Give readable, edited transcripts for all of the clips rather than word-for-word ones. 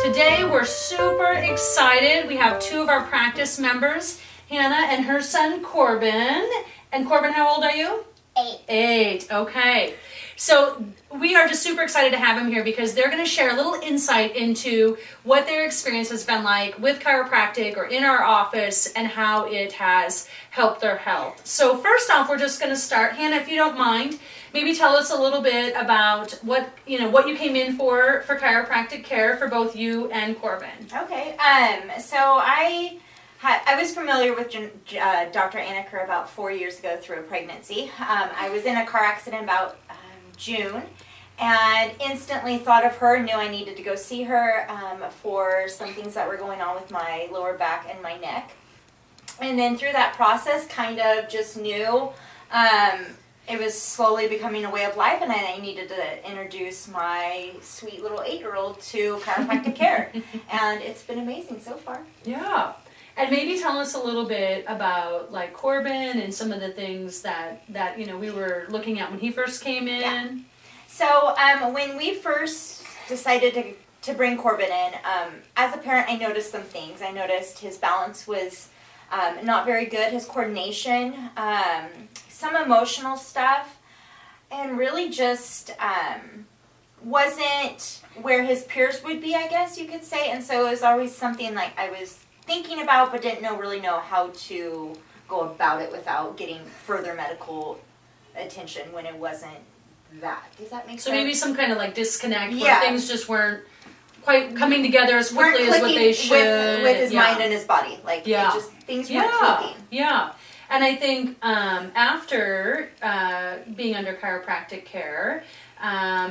Today we're super excited. We have two of our practice members, Hannah and her son Korban. And Korban, how old are you? 8. 8, okay. So we are just super excited to have them here because they're going to share a little insight into what their experience has been like with chiropractic or in our office and how it has helped their health. So first off, we're just going to start. Hannah, if you don't mind, maybe tell us a little bit about what you came in for chiropractic care for both you and Korban. Okay. So I was familiar with Dr. Anacker about 4 years ago through a pregnancy. I was in a car accident about June and instantly thought of her, knew I needed to go see her for some things that were going on with my lower back and my neck. And then through that process kind of just knew it was slowly becoming a way of life and I needed to introduce my sweet little 8-year-old to chiropractic care. And it's been amazing so far. Yeah. And maybe tell us a little bit about like Korban and some of the things that we were looking at when he first came in. Yeah. So when we first decided to bring Korban in, as a parent I noticed some things. I noticed his balance was not very good, his coordination, some emotional stuff, and really just wasn't where his peers would be, I guess you could say. And so it was always something like I was thinking about but didn't really know how to go about it without getting further medical attention when it wasn't that. Does that make sense? So maybe some kind of like disconnect where Yeah. things just weren't quite coming together as quickly as what they should. With his Yeah. mind and his body. Like, Yeah. it just, things weren't clicking. Yeah. And I think after being under chiropractic care,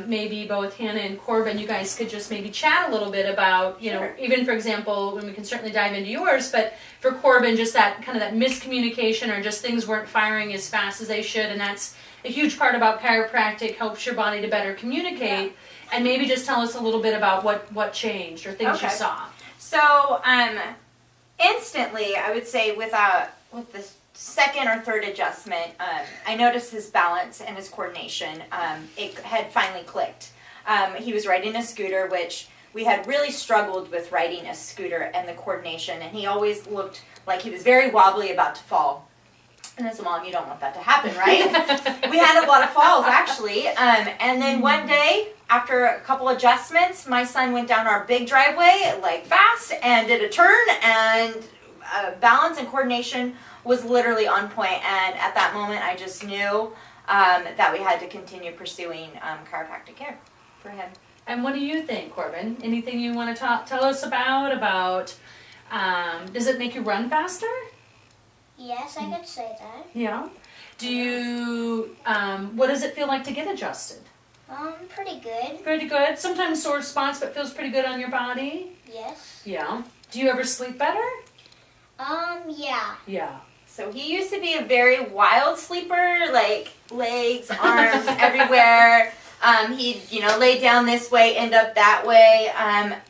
maybe both Hannah and Korban, you guys could just maybe chat a little bit about, Sure. even for example, when we can certainly dive into yours, but for Korban, just that kind of that miscommunication or just things weren't firing as fast as they should, and that's a huge part about chiropractic, helps your body to better communicate, and maybe just tell us a little bit about what changed or things you Okay. saw. So, instantly, I would say with the second or third adjustment, I noticed his balance and his coordination. It had finally clicked. He was riding a scooter, which we had really struggled with riding a scooter and the coordination, and he always looked like he was very wobbly, about to fall. And as a mom, you don't want that to happen, right? We had a lot of falls, actually. And then one day, after a couple adjustments, my son went down our big driveway, like fast, and did a turn, and balance and coordination was literally on point. And at that moment, I just knew that we had to continue pursuing chiropractic care for him. And what do you think, Korban? Anything you want to tell us about does it make you run faster? Yes, I could say that. Yeah. Do you, what does it feel like to get adjusted? Pretty good. Pretty good. Sometimes sore spots, but feels pretty good on your body? Yes. Yeah. Do you ever sleep better? Yeah. Yeah. So he used to be a very wild sleeper, like legs, arms, everywhere. He'd, lay down this way, end up that way,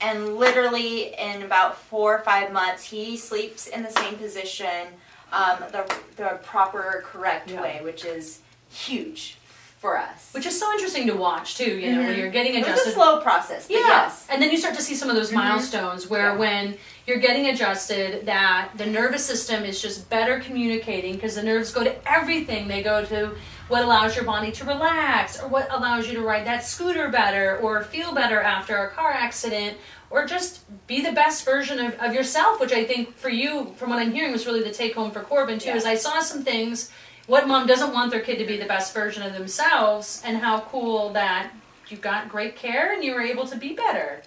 and literally in about 4 or 5 months, he sleeps in the same position, the proper, correct way, which is huge for us. Which is so interesting to watch too, when you're getting adjusted. It's a slow process, but yes. And then you start to see some of those milestones where when you're getting adjusted, that the nervous system is just better communicating because the nerves go to everything. They go to what allows your body to relax, or what allows you to ride that scooter better, or feel better after a car accident, or just be the best version of yourself, which I think for you, from what I'm hearing, was really the take home for Korban too, is I saw some things. What mom doesn't want their kid to be the best version of themselves, and how cool that you got great care and you were able to be better.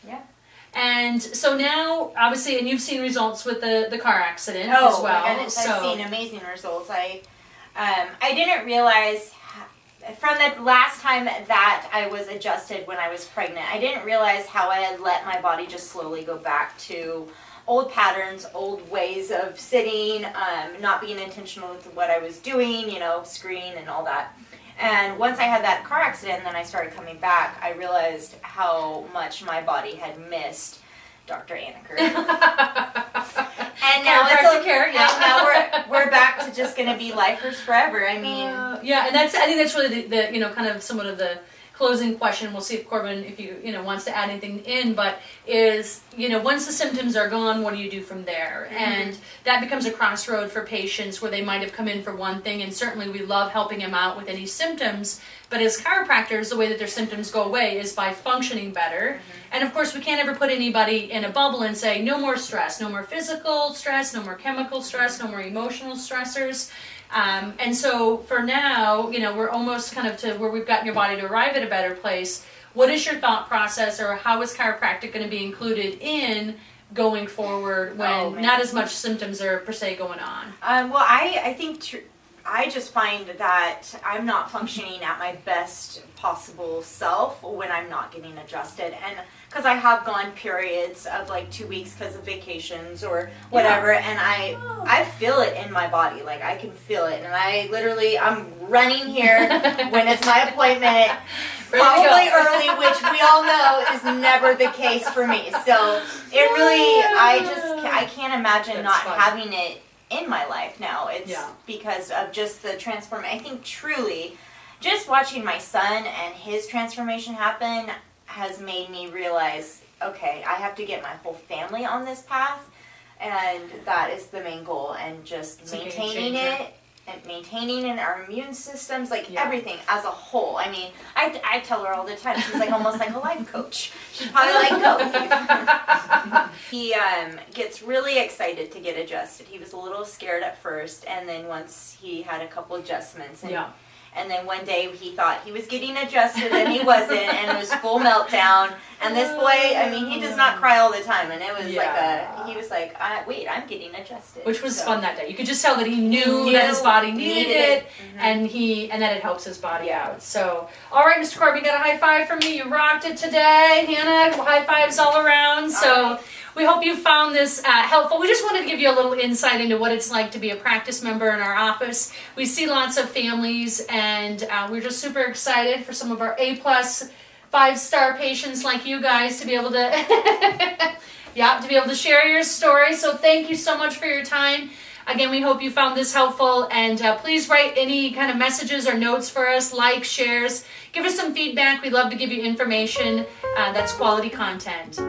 Yeah. And so now, obviously, and you've seen results with the car accident as well. Oh my goodness, I've seen amazing results. I didn't realize, from the last time that I was adjusted when I was pregnant, I didn't realize how I had let my body just slowly go back to old patterns, old ways of sitting, not being intentional with what I was doing, screen and all that. And once I had that car accident and then I started coming back, I realized how much my body had missed Dr. Anacker. And now now we're back to just going to be lifers forever. I mean, and I think that's really the kind of somewhat of the closing question, we'll see if Korban, if you know, wants to add anything in, but is, you know, once the symptoms are gone, what do you do from there? And that becomes a crossroad for patients where they might have come in for one thing, and certainly we love helping them out with any symptoms, but as chiropractors, the way that their symptoms go away is by functioning better. And of course, we can't ever put anybody in a bubble and say, no more stress, no more physical stress, no more chemical stress, no more emotional stressors. And so for now, you know, we're almost kind of to where we've gotten your body to arrive at a better place. What is your thought process, or how is chiropractic going to be included in going forward when not as much symptoms are per se going on? Well, I think I just find that I'm not functioning at my best possible self when I'm not getting adjusted, and because I have gone periods of like 2 weeks because of vacations or whatever, and I feel it in my body, like I can feel it, and I'm running here when it's my appointment, probably early, which we all know is never the case for me. So it really, I can't imagine not having it in my life now. It's because of just the transformation. I think truly just watching my son and his transformation happen has made me realize, okay, I have to get my whole family on this path, and that is the main goal, and just maintaining it and maintaining in our immune systems, like everything as a whole. I mean, I tell her all the time, she's like almost like a life coach. She's probably like, go. He gets really excited to get adjusted. He was a little scared at first, and then once he had a couple adjustments, and then one day he thought he was getting adjusted and he wasn't, and it was full meltdown. And this boy, I mean, he does not cry all the time, and it was he was like, wait, I'm getting adjusted. Which was fun that day. You could just tell that he knew that his body needed it, and that it helps his body out. So, all right, Mr. Korban, you got a high five from me. You rocked it today. Hannah, high fives all around. So we hope you found this helpful. We just wanted to give you a little insight into what it's like to be a practice member in our office. We see lots of families, and we're just super excited for some of our A-plus 5-star patients like you guys to be able to to be able to share your story. So thank you so much for your time. Again, we hope you found this helpful, and please write any kind of messages or notes for us, like, shares, give us some feedback. We'd love to give you information that's quality content.